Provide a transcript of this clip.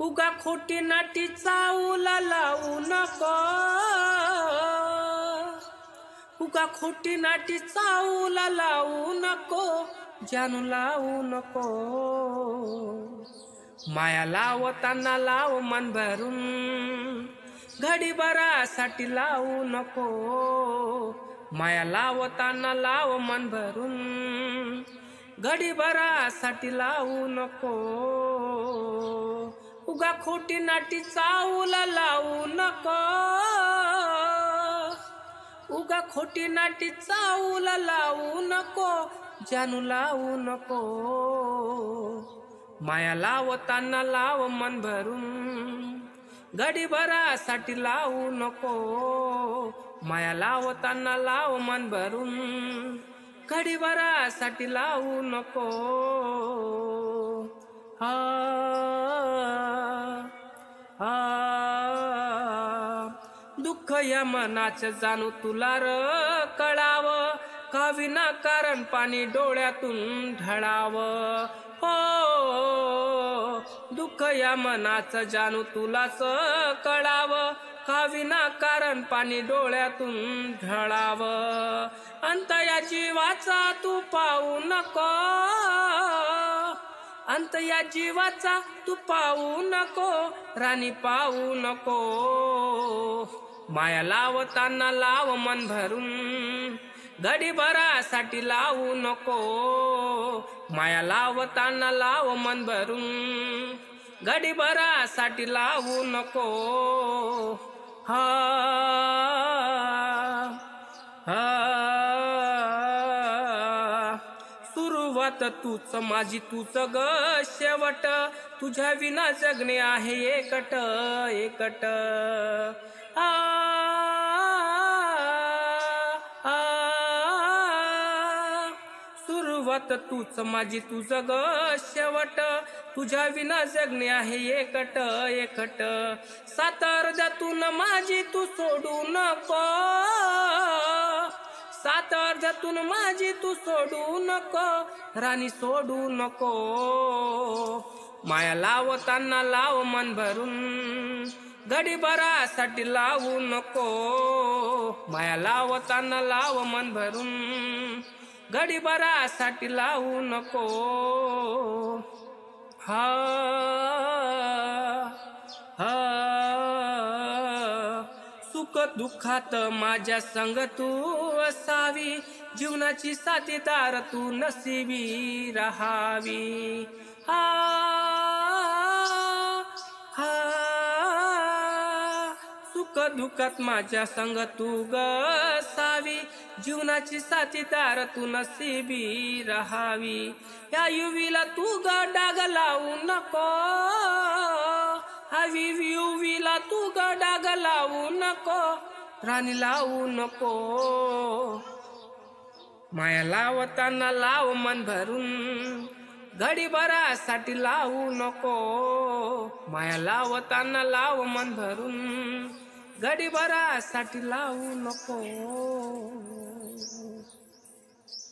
उगा खोटी नाटी चावला लावू नको, उगा खोटी नाटी चावला लावू नको, जानू लावू नको. माया लावताना लाव मन भरून, घडीभरासाठी लावू नको. माया लावताना लाव मन भरून, घडीभरासाठी लावू नको. उगा खोटी नाटी चावला लावू नको, उगा खोटी नाटी चावला लावू नको, जानू लावू नको. माया लावताना लाव मन भरून, घडीभरासाठी लावू नको. माया लावताना लाव मन भरून, घडीभरासाठी लावू नको. हा हा दुःख या मनाचं जाणू तुला र कळावं, का विनाकारण पाणी डोळ्यातून ढळावं. हो दुःख या मनाचं जाणू तुलाच कळावं, का विनाकारण पाणी डोळ्यातून ढळावं. अंत या जीवाचा तू पाहू नको, अंत या जीवाचा तू पाहू नको, राणी पाहू नको. माया लावताना लाव मन भरून, घडीभरासाठी लावू नको. माया लावताना लाव मन भरून, घडीभरासाठी लावू नको. हा हा सुरुवात तूच माझी तूच ग शेवट, तुझ्या विना जगणे आहे एकट एकट. आ सुरुवात तूच माझी तुझ ग शेवट, तुझ्या विना जगणे आहे एकट एकट. सात अर्ध्यातून माझी तू सोडू नको, सात अर्ध्यातून माझी तू सोडू नको, राणी सोडू नको. माया लावताना लाव मन भरून, घडीभरासाठी लावू नको. माया लावताना लाव मन भरून, घडीभरासाठी लावू नको. हा हा सुख दुःखात माझ्या संग तू असावी, जीवनाची साथीदार तू नशिबी राहावी. हा हा सुख दुःखात माझ्या संग तू ग असावी, जीवनाची साथीदार तू नशिबी राहावी. या युवीला तू ग डाग लावू नको, हवी युवीला तू ग डाग लावू नको, राणी लावू नको. माया लावताना लाव मन भरून, घडीभरासाठी लावू नको. माया लावताना लाव मन भरून, घडीभरासाठी लावू नको.